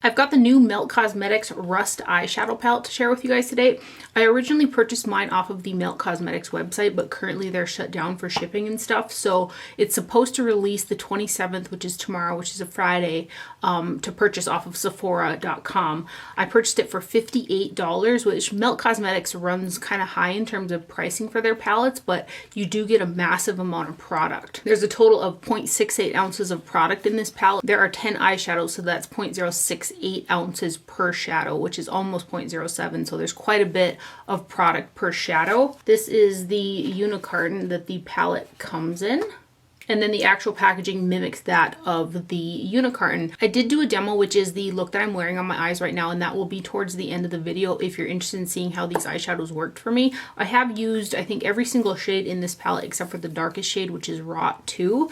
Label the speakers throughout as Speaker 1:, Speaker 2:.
Speaker 1: I've got the new Melt Cosmetics Rust eyeshadow palette to share with you guys today. I originally purchased mine off of the Melt Cosmetics website, but currently they're shut down for shipping and stuff. So it's supposed to release the 27th, which is tomorrow, which is a Friday, to purchase off of Sephora.com. I purchased it for $58, which Melt Cosmetics runs kind of high in terms of pricing for their palettes, but you do get a massive amount of product. There's a total of 0.68 ounces of product in this palette. There are 10 eyeshadows, so that's 0.06 ounces per shadow, which is almost 0.07, so there's quite a bit of product per shadow. This is the unicarton that the palette comes in. And then the actual packaging mimics that of the unicarton. I did do a demo, which is the look that I'm wearing on my eyes right now, and that will be towards the end of the video if you're interested in seeing how these eyeshadows worked for me. I have used, I think, every single shade in this palette except for the darkest shade, which is Rot 2.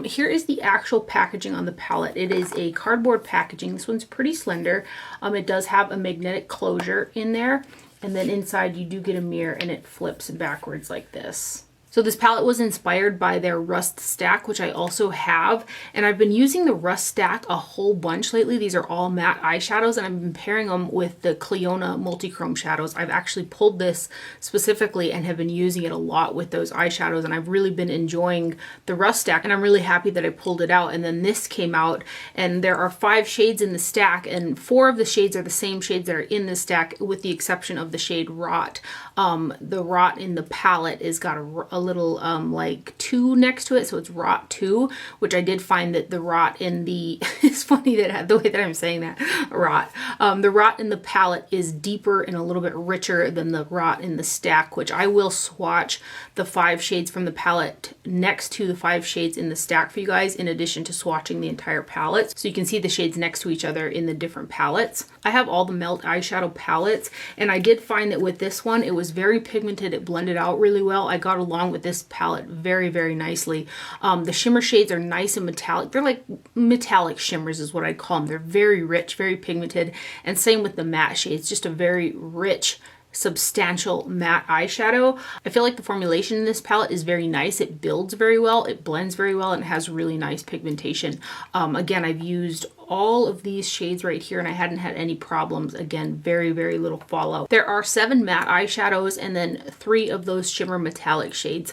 Speaker 1: Here is the actual packaging on the palette. It is a cardboard packaging. This one's pretty slender. It does have a magnetic closure in there, and then inside you do get a mirror and it flips backwards like this. So this palette was inspired by their Rust stack, which I also have, and I've been using the Rust stack a whole bunch lately. These are all matte eyeshadows, and I've been pairing them with the Cliona multi-chrome shadows. I've actually pulled this specifically and have been using it a lot with those eyeshadows, and I've really been enjoying the Rust stack, and I'm really happy that I pulled it out. And then this came out, and there are 5 shades in the stack, and 4 of the shades are the same shades that are in the stack, with the exception of the shade Rot. The Rot in the palette is got a little like 2 next to it, so it's Rot 2, which I did find that the Rot in the it's funny that the way that I'm saying that Rot the Rot in the palette is deeper and a little bit richer than the Rot in the stack, which I will swatch the 5 shades from the palette next to the 5 shades in the stack for you guys, in addition to swatching the entire palette, so you can see the shades next to each other in the different palettes. I have all the Melt eyeshadow palettes, and I did find that with this one it was very pigmented. It blended out really well. I got along with this palette very, very nicely. The shimmer shades are nice and metallic. They're like metallic shimmers is what I'd call them. They're very rich, very pigmented, and same with the matte shades, just a very rich, substantial matte eyeshadow. I feel like the formulation in this palette is very nice. It builds very well, it blends very well, and it has really nice pigmentation. Again, I've used all of these shades right here and I hadn't had any problems. Again, very, very little fallout. There are 7 matte eyeshadows and then 3 of those shimmer metallic shades.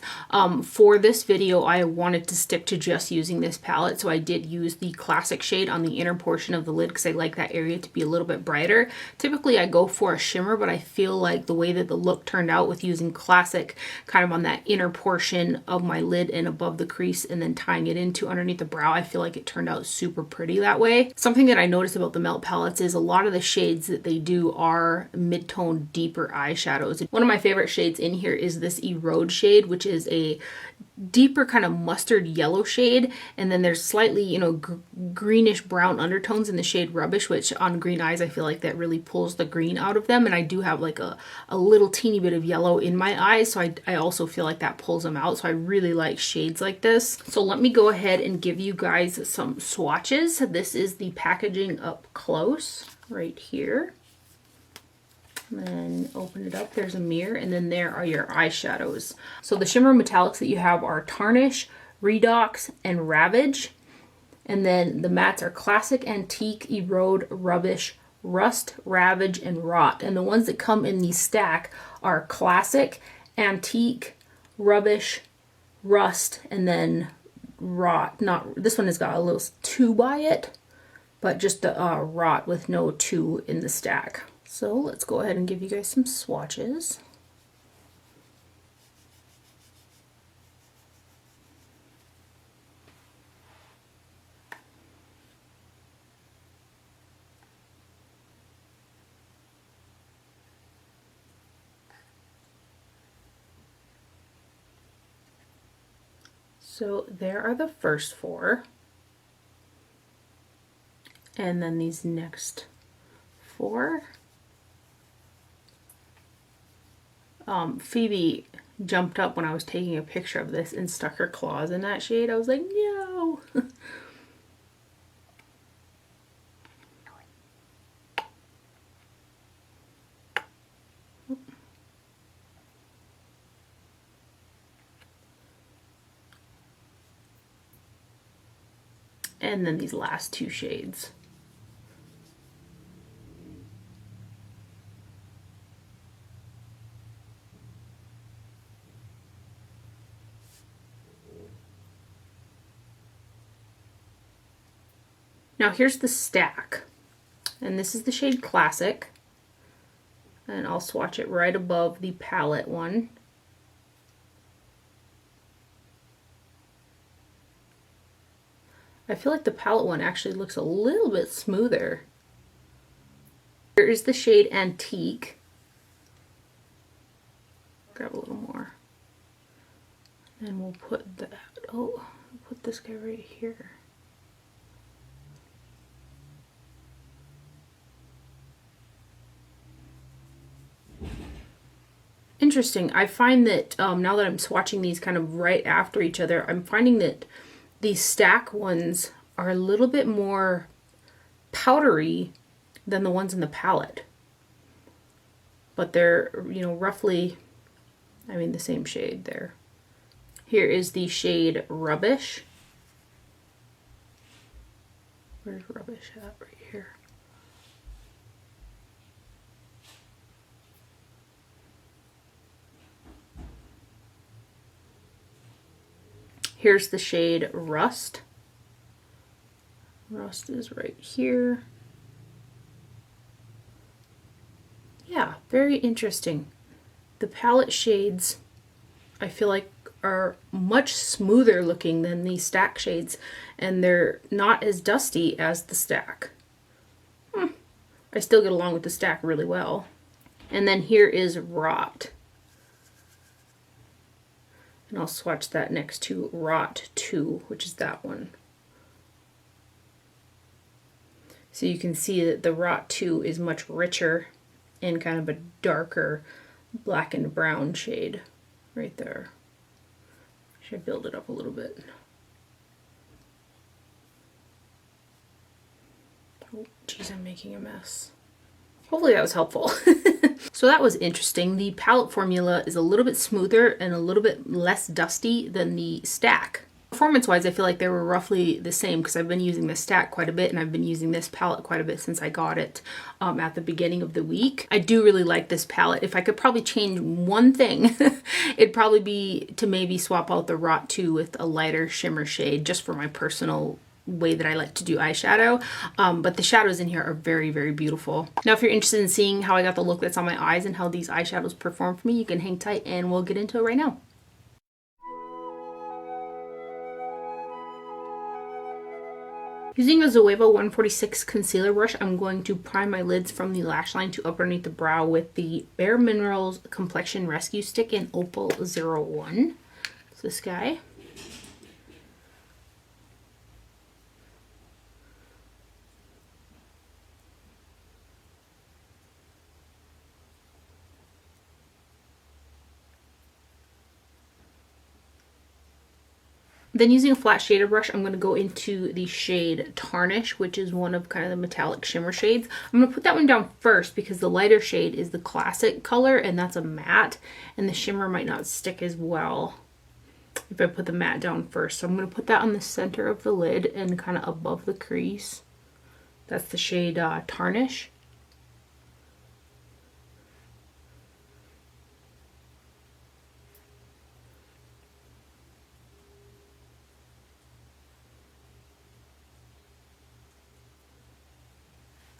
Speaker 1: For this video, I wanted to stick to just using this palette, so I did use the classic shade on the inner portion of the lid because I like that area to be a little bit brighter. Typically, I go for a shimmer, but I feel like the way that the look turned out with using classic kind of on that inner portion of my lid and above the crease and then tying it into underneath the brow, I feel like it turned out super pretty that way. Something that I noticed about the Melt palettes is a lot of the shades that they do are mid-tone deeper eyeshadows. One of my favorite shades in here is this Erode shade, which is a deeper kind of mustard yellow shade, and then there's slightly, you know, greenish brown undertones in the shade Rubbish, which on green eyes I feel like that really pulls the green out of them, and I do have like a little teeny bit of yellow in my eyes, so I also feel like that pulls them out, so I really like shades like this. So let me go ahead and give you guys some swatches. This is the packaging up close right here. And then open it up, there's a mirror, and then there are your eyeshadows. So the shimmer metallics that you have are Tarnish, Redox, and Ravage. And then the mattes are Classic, Antique, Erode, Rubbish, Rust, Ravage, and Rot. And the ones that come in the stack are Classic, Antique, Rubbish, Rust, and then Rot. Not, this one has got a little 2 by it, but just the Rot with no 2 in the stack. So let's go ahead and give you guys some swatches. So there are the first 4. And then these next 4. Phoebe jumped up when I was taking a picture of this and stuck her claws in that shade. I was like, no. And then these last 2 shades. Now here's the stack. And this is the shade Classic. And I'll swatch it right above the palette one. I feel like the palette one actually looks a little bit smoother. Here is the shade Antique. Grab a little more. And we'll put that, oh, put this guy right here. Interesting. I find that now that I'm swatching these kind of right after each other, I'm finding that these stack ones are a little bit more powdery than the ones in the palette. But they're, you know, roughly, I mean, the same shade there. Here is the shade Rubbish. Where's Rubbish at? Right here. Here's the shade Rust. Rust is right here. Yeah, very interesting. The palette shades, I feel like, are much smoother looking than the stack shades, and they're not as dusty as the stack. I still get along with the stack really well. And then here is Rot. And I'll swatch that next to Rot 2, which is that one. So you can see that the Rot 2 is much richer in kind of a darker black and brown shade right there. Should build it up a little bit. Oh, geez, I'm making a mess. Hopefully that was helpful. So that was interesting. The palette formula is a little bit smoother and a little bit less dusty than the stack. Performance-wise, I feel like they were roughly the same because I've been using the stack quite a bit and I've been using this palette quite a bit since I got it at the beginning of the week. I do really like this palette. If I could probably change one thing, it'd probably be to maybe swap out the Rot 2 with a lighter shimmer shade just for my personal way that I like to do eyeshadow, but the shadows in here are very, very beautiful. Now if you're interested in seeing how I got the look that's on my eyes and how these eyeshadows perform for me, you can hang tight and we'll get into it right now. Using a Zoeva 146 concealer brush, I'm going to prime my lids from the lash line to underneath the brow with the Bare Minerals Complexion Rescue Stick in Opal 01. It's this guy. Then using a flat shader brush, I'm going to go into the shade Tarnish, which is one of kind of the metallic shimmer shades. I'm going to put that one down first because the lighter shade is the classic color and that's a matte, and the shimmer might not stick as well if I put the matte down first. So I'm going to put that on the center of the lid and kind of above the crease. That's the shade Tarnish.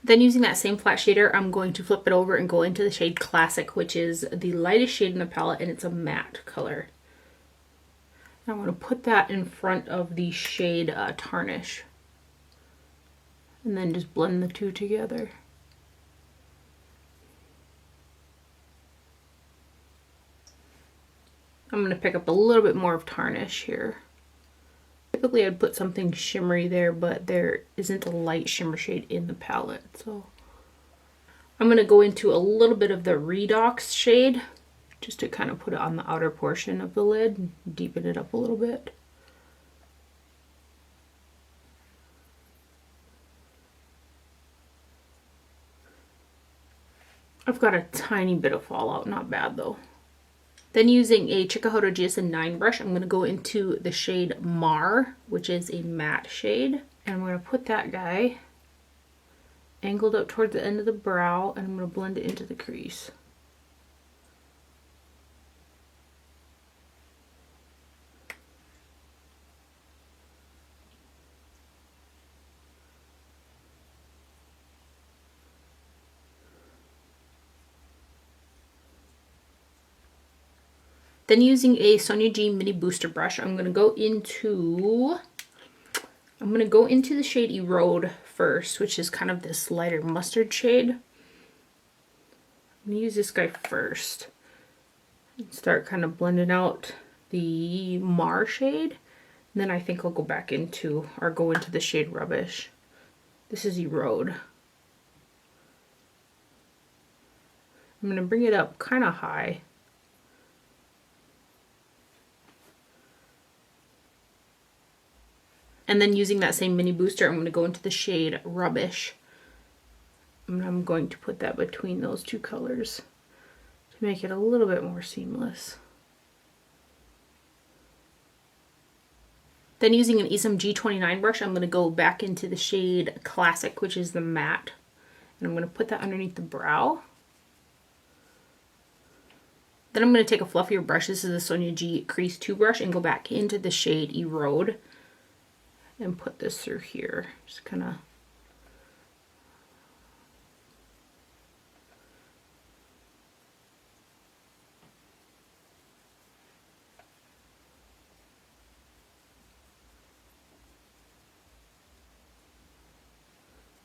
Speaker 1: Then using that same flat shader, I'm going to flip it over and go into the shade Classic, which is the lightest shade in the palette, and it's a matte color. I'm going to put that in front of the shade Tarnish. And then just blend the two together. I'm going to pick up a little bit more of Tarnish here. Typically I'd put something shimmery there, but there isn't a light shimmer shade in the palette. So I'm going to go into a little bit of the Redox shade just to kind of put it on the outer portion of the lid and deepen it up a little bit. I've got a tiny bit of fallout, not bad though. Then using a Chikuhodo GSN 9 brush, I'm going to go into the shade Mar, which is a matte shade. And I'm going to put that guy angled up towards the end of the brow, and I'm going to blend it into the crease. Then using a Sonia G mini booster brush, I'm gonna go into the shade Erode first, which is kind of this lighter mustard shade. I'm gonna use this guy first and start kind of blending out the Mar shade. And then I think I'll go into the shade Rubbish. This is Erode. I'm gonna bring it up kind of high. And then using that same mini booster, I'm going to go into the shade Rubbish. And I'm going to put that between those two colors to make it a little bit more seamless. Then using an Isom G29 brush, I'm going to go back into the shade Classic, which is the matte. And I'm going to put that underneath the brow. Then I'm going to take a fluffier brush. This is the Sonia G Crease 2 brush, and go back into the shade Erode. And put this through here, just kind of.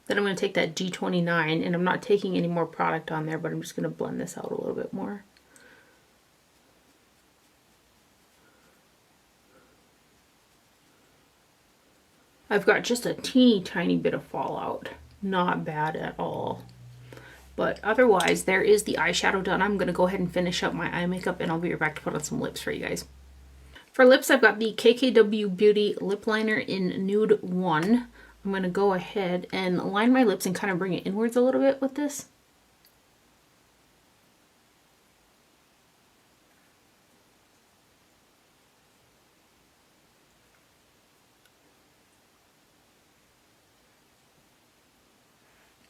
Speaker 1: Then I'm going to take that G29, and I'm not taking any more product on there, but I'm just going to blend this out a little bit more. I've got just a teeny tiny bit of fallout. Not bad at all. But otherwise, there is the eyeshadow done. I'm going to go ahead and finish up my eye makeup, and I'll be right back to put on some lips for you guys. For lips, I've got the KKW Beauty Lip Liner in Nude 1. I'm going to go ahead and line my lips and kind of bring it inwards a little bit with this.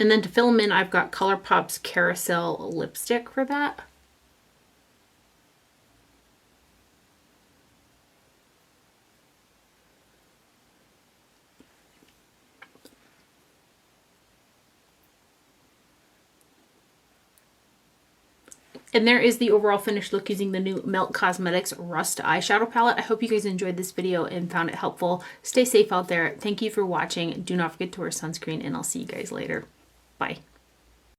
Speaker 1: And then to fill them in, I've got ColourPop's Carousel lipstick for that. And there is the overall finished look using the new Melt Cosmetics Rust Eyeshadow Palette. I hope you guys enjoyed this video and found it helpful. Stay safe out there. Thank you for watching. Do not forget to wear sunscreen, and I'll see you guys later. Bye.